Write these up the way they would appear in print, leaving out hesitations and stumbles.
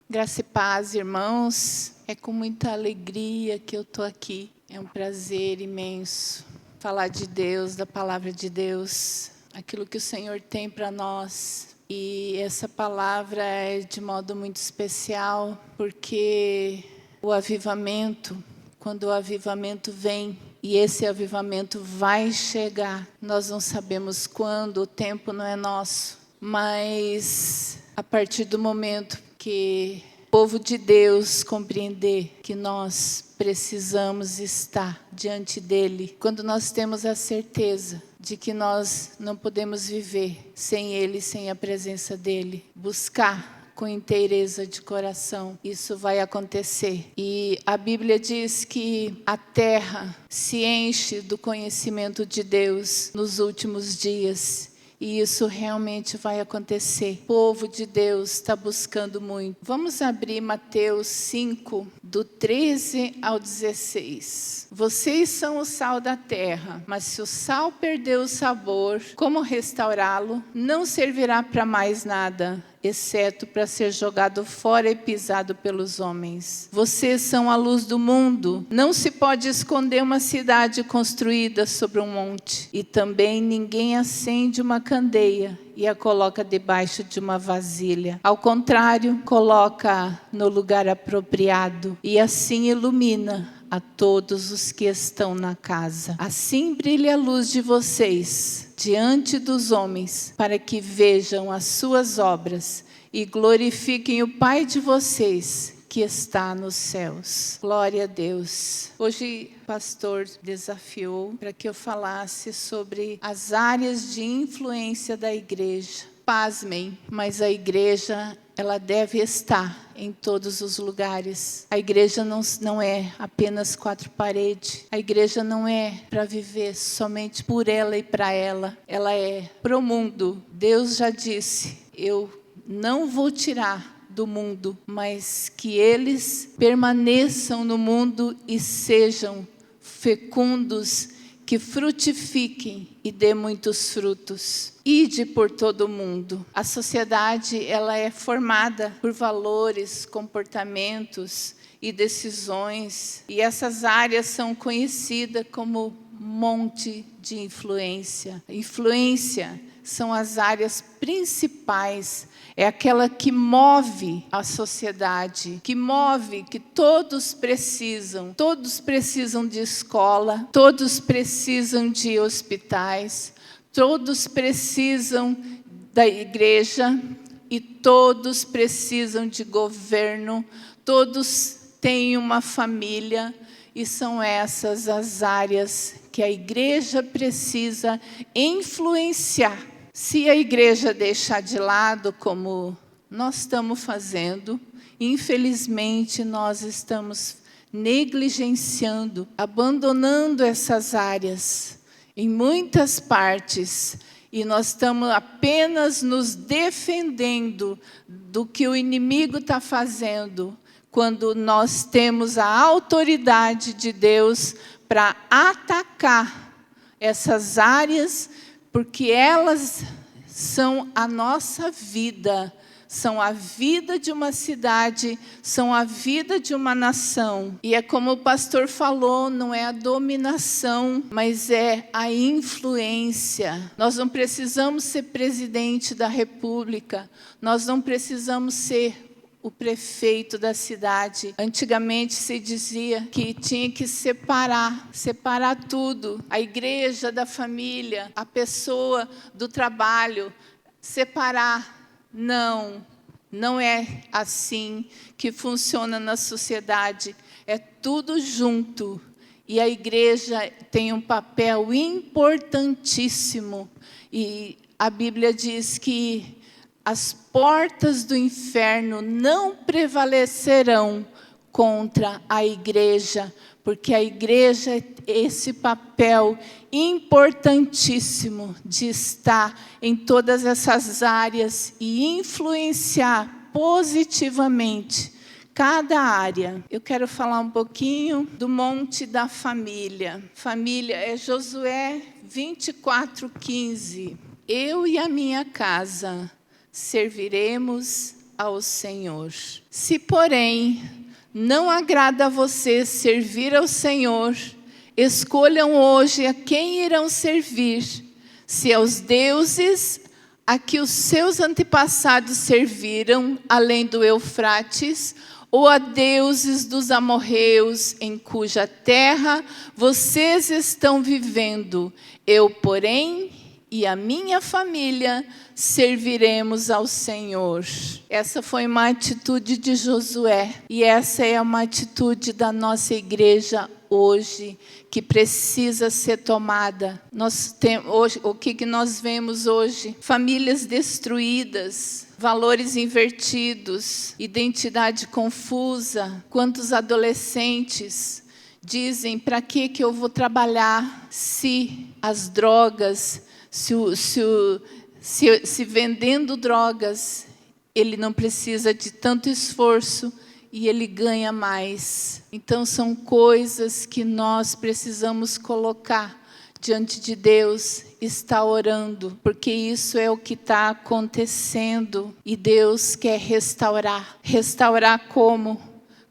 Graça e paz, irmãos. É com muita alegria que eu estou aqui. É um prazer imenso falar de Deus, da palavra de Deus, aquilo que o Senhor tem para nós. E essa palavra é de modo muito especial, porque o avivamento, quando o avivamento vem, e esse avivamento vai chegar, nós não sabemos quando, o tempo não é nosso, mas a partir do momento que o povo de Deus compreender que nós precisamos estar diante dEle, quando nós temos a certeza de que nós não podemos viver sem Ele, sem a presença dEle, buscar com inteireza de coração, isso vai acontecer. E a Bíblia diz que a terra se enche do conhecimento de Deus nos últimos dias. E isso realmente vai acontecer. O povo de Deus está buscando muito. Vamos abrir Mateus 5, do 13 ao 16. Vocês são o sal da terra, mas se o sal perder o sabor, como restaurá-lo? Não servirá para mais nada, exceto para ser jogado fora e pisado pelos homens. Vocês são a luz do mundo. Não se pode esconder uma cidade construída sobre um monte. E também ninguém acende uma candeia e a coloca debaixo de uma vasilha. Ao contrário, coloca no lugar apropriado e assim ilumina a todos os que estão na casa. Assim brilha a luz de vocês diante dos homens, para que vejam as suas obras e glorifiquem o Pai de vocês que está nos céus. Glória a Deus. Hoje o pastor desafiou para que eu falasse sobre as áreas de influência da igreja. Pasmem, mas a igreja, ela deve estar em todos os lugares. A igreja não é apenas quatro paredes. A igreja não é para viver somente por ela e para ela. Ela é pro mundo. Deus já disse, eu não vou tirar do mundo, mas que eles permaneçam no mundo e sejam fecundos, que frutifiquem e dê muitos frutos. Ide por todo o mundo. A sociedade, ela é formada por valores, comportamentos e decisões. E essas áreas são conhecidas como monte de influência. Influência são as áreas principais. É aquela que move a sociedade, que move, que todos precisam de escola, todos precisam de hospitais, todos precisam da igreja e todos precisam de governo, todos têm uma família e são essas as áreas que a igreja precisa influenciar. Se a igreja deixar de lado, como nós estamos fazendo, infelizmente nós estamos negligenciando, abandonando essas áreas em muitas partes, e nós estamos apenas nos defendendo do que o inimigo está fazendo, quando nós temos a autoridade de Deus para atacar essas áreas, porque elas são a nossa vida, são a vida de uma cidade, são a vida de uma nação. E é como o pastor falou, não é a dominação, mas é a influência. Nós não precisamos ser presidente da república, nós não precisamos ser o prefeito da cidade. Antigamente se dizia que tinha que separar tudo. A igreja da família, a pessoa do trabalho, separar. Não é assim que funciona na sociedade. É tudo junto. E a igreja tem um papel importantíssimo. E a Bíblia diz que as portas do inferno não prevalecerão contra a igreja, porque a igreja tem esse papel importantíssimo de estar em todas essas áreas e influenciar positivamente cada área. Eu quero falar um pouquinho do monte da família. Família é Josué 24:15. Eu e a minha casa serviremos ao Senhor. Se, porém, não agrada a vocês servir ao Senhor, escolham hoje a quem irão servir, se aos deuses a que os seus antepassados serviram, além do Eufrates, ou a deuses dos amorreus, em cuja terra vocês estão vivendo. Eu, porém, e a minha família serviremos ao Senhor. Essa foi uma atitude de Josué, e essa é uma atitude da nossa igreja hoje, que precisa ser tomada. Hoje, o que nós vemos hoje? Famílias destruídas, valores invertidos, identidade confusa. Quantos adolescentes dizem: para que eu vou trabalhar se as drogas, se vendendo drogas, ele não precisa de tanto esforço e ele ganha mais. Então são coisas que nós precisamos colocar diante de Deus, estar orando, porque isso é o que está acontecendo e Deus quer restaurar. Restaurar como?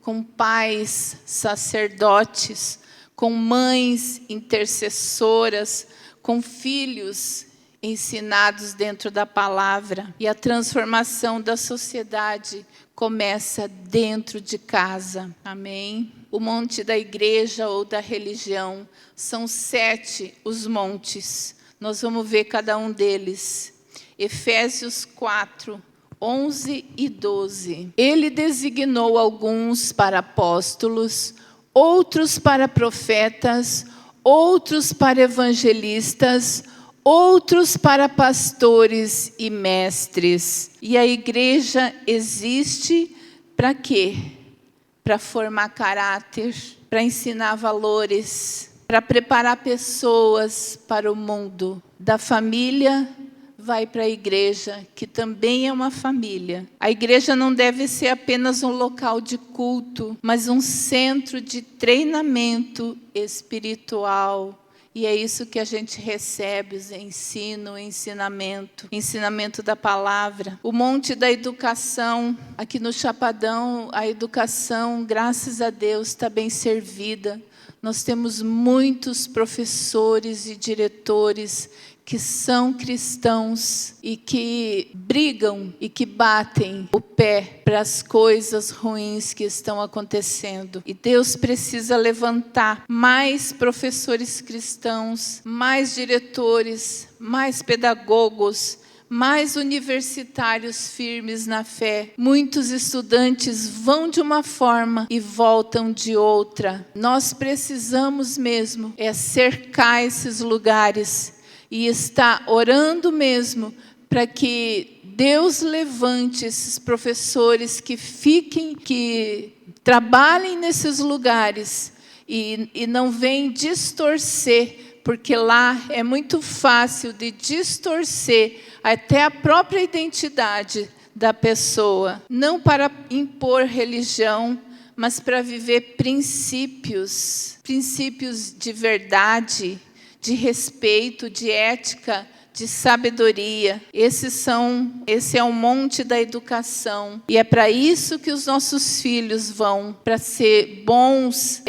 Com pais sacerdotes, com mães intercessoras, com filhos ensinados dentro da palavra. E a transformação da sociedade começa dentro de casa. Amém? O monte da igreja ou da religião são 7 os montes. Nós vamos ver cada um deles. Efésios 4, 11 e 12. Ele designou alguns para apóstolos, outros para profetas, outros para evangelistas, outros para pastores e mestres. E a igreja existe para quê? Para formar caráter, para ensinar valores, para preparar pessoas para o mundo. Da família vai para a igreja, que também é uma família. A igreja não deve ser apenas um local de culto, mas um centro de treinamento espiritual. E é isso que a gente recebe, o ensinamento da palavra. O monte da educação, aqui no Chapadão, a educação, graças a Deus, está bem servida. Nós temos muitos professores e diretores que são cristãos e que brigam e que batem o pé para as coisas ruins que estão acontecendo. E Deus precisa levantar mais professores cristãos, mais diretores, mais pedagogos, mais universitários firmes na fé. Muitos estudantes vão de uma forma e voltam de outra. Nós precisamos mesmo cercar esses lugares e está orando mesmo para que Deus levante esses professores que trabalhem nesses lugares e não venham distorcer, porque lá é muito fácil de distorcer até a própria identidade da pessoa. Não para impor religião, mas para viver princípios de verdade, de respeito, de ética, de sabedoria. Esse é o monte da educação. E é para isso que os nossos filhos vão, para ser bons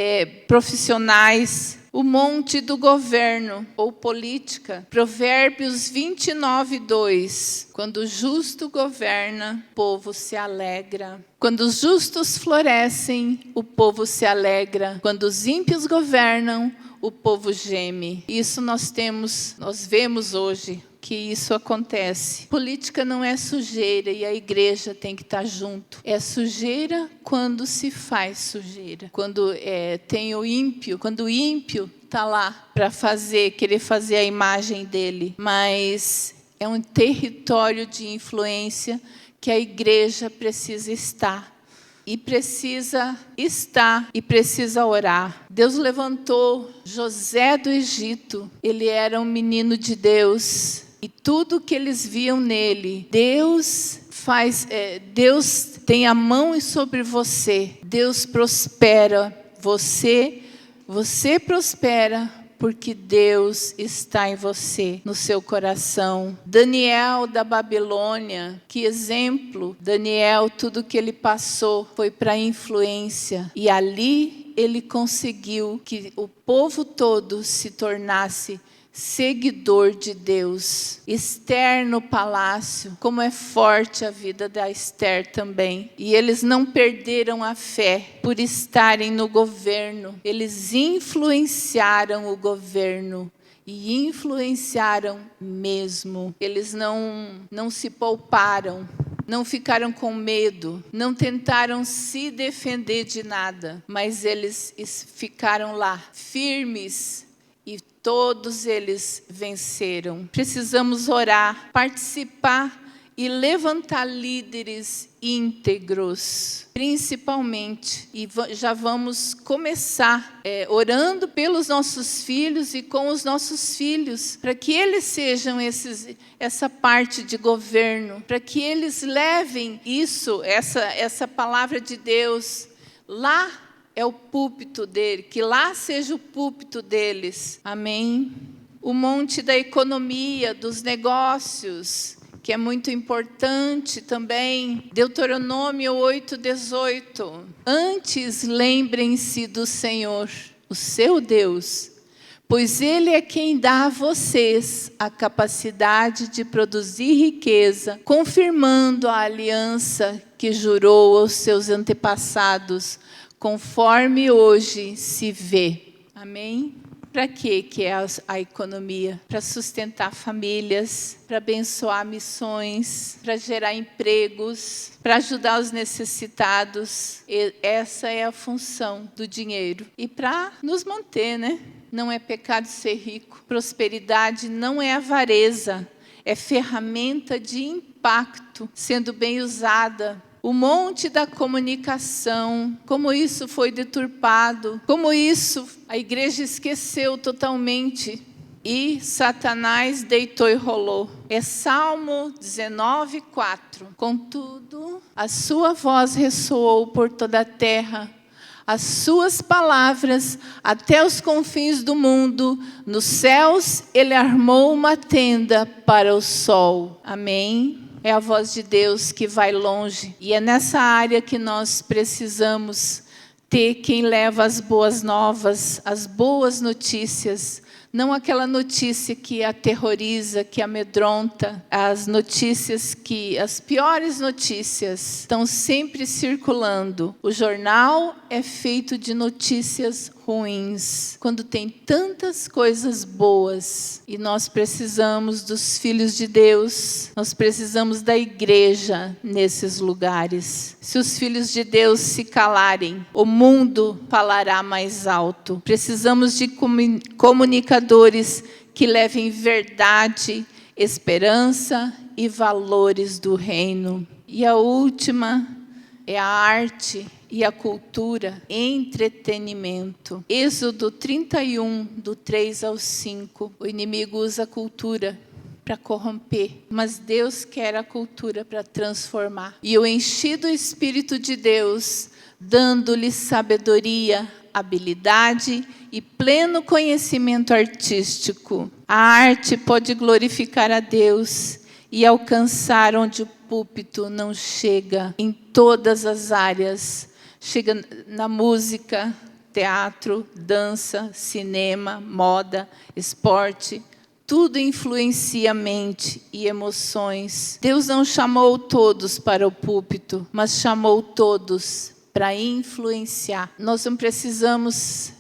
profissionais. O monte do governo, ou política. Provérbios 29, 2. Quando o justo governa, o povo se alegra. Quando os justos florescem, o povo se alegra. Quando os ímpios governam, o povo geme. Isso nós vemos hoje que isso acontece. Política não é sujeira e a igreja tem que estar junto. É sujeira quando se faz sujeira. Quando tem o ímpio, quando o ímpio está lá para querer fazer a imagem dele. Mas é um território de influência que a igreja precisa estar. E precisa orar. Deus levantou José do Egito. Ele era um menino de Deus. E tudo que eles viam nele, Deus tem a mão sobre você. Deus prospera você prospera porque Deus está em você, no seu coração. Daniel da Babilônia, que exemplo. Daniel, tudo que ele passou foi para influência. E ali ele conseguiu que o povo todo se tornasse seguidor de Deus. Esther no palácio, como é forte a vida da Esther também. E eles não perderam a fé por estarem no governo. Eles influenciaram o governo. E influenciaram mesmo. Eles não se pouparam. Não ficaram com medo, não tentaram se defender de nada. Mas eles ficaram lá, firmes. E todos eles venceram. Precisamos orar, participar e levantar líderes íntegros, principalmente. E já vamos começar orando pelos nossos filhos e com os nossos filhos, para que eles sejam essa parte de governo, para que eles levem essa palavra de Deus lá. É o púlpito dele, que lá seja o púlpito deles. Amém? O monte da economia, dos negócios, que é muito importante também. Deuteronômio 8:18. Antes lembrem-se do Senhor, o seu Deus, pois Ele é quem dá a vocês a capacidade de produzir riqueza, confirmando a aliança que jurou aos seus antepassados, conforme hoje se vê. Amém? Para que é a economia? Para sustentar famílias, para abençoar missões, para gerar empregos, para ajudar os necessitados. Essa é a função do dinheiro. E para nos manter, né? Não é pecado ser rico. Prosperidade não é avareza, é ferramenta de impacto, sendo bem usada. O monte da comunicação, como isso foi deturpado, como isso a igreja esqueceu totalmente. E Satanás deitou e rolou. É Salmo 19:4. Contudo, a sua voz ressoou por toda a terra, as suas palavras até os confins do mundo. Nos céus ele armou uma tenda para o sol. Amém? É a voz de Deus que vai longe. E é nessa área que nós precisamos ter quem leva as boas novas, as boas notícias. Não aquela notícia que aterroriza, que amedronta. As piores notícias estão sempre circulando. O jornal é feito de notícias ruins, quando tem tantas coisas boas. E nós precisamos dos filhos de Deus, nós precisamos da igreja nesses lugares. Se os filhos de Deus se calarem, o mundo falará mais alto. Precisamos de comunicadores que levem verdade, esperança e valores do reino. E a última é a arte e a cultura, entretenimento. Êxodo 31, do 3 ao 5. O inimigo usa a cultura para corromper, mas Deus quer a cultura para transformar. E eu enchi do Espírito de Deus, dando-lhe sabedoria, habilidade e pleno conhecimento artístico. A arte pode glorificar a Deus e alcançar onde o púlpito não chega, em todas as áreas. Chega na música, teatro, dança, cinema, moda, esporte. Tudo influencia a mente e emoções. Deus não chamou todos para o púlpito, mas chamou todos para influenciar. Nós não precisamos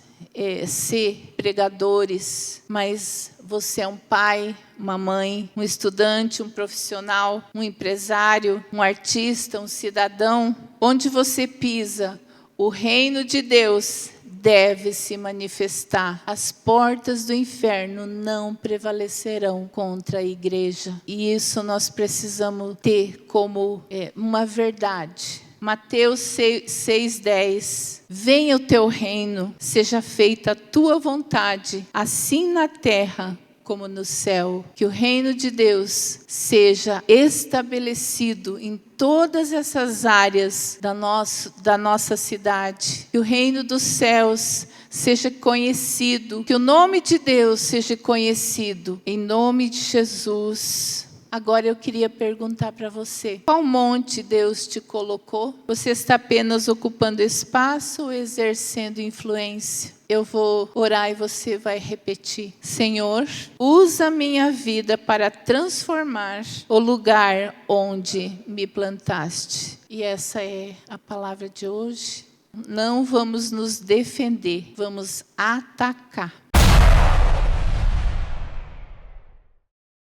ser pregadores, mas você é um pai, uma mãe, um estudante, um profissional, um empresário, um artista, um cidadão. Onde você pisa, o reino de Deus deve se manifestar. As portas do inferno não prevalecerão contra a igreja. E isso nós precisamos ter como uma verdade. Mateus 6:10. Venha o teu reino, seja feita a tua vontade, assim na terra como no céu. Que o reino de Deus seja estabelecido em todas essas áreas da nossa cidade. Que o reino dos céus seja conhecido, que o nome de Deus seja conhecido, em nome de Jesus. Agora eu queria perguntar para você, qual monte Deus te colocou? Você está apenas ocupando espaço ou exercendo influência? Eu vou orar e você vai repetir. Senhor, usa minha vida para transformar o lugar onde me plantaste. E essa é a palavra de hoje. Não vamos nos defender, vamos atacar.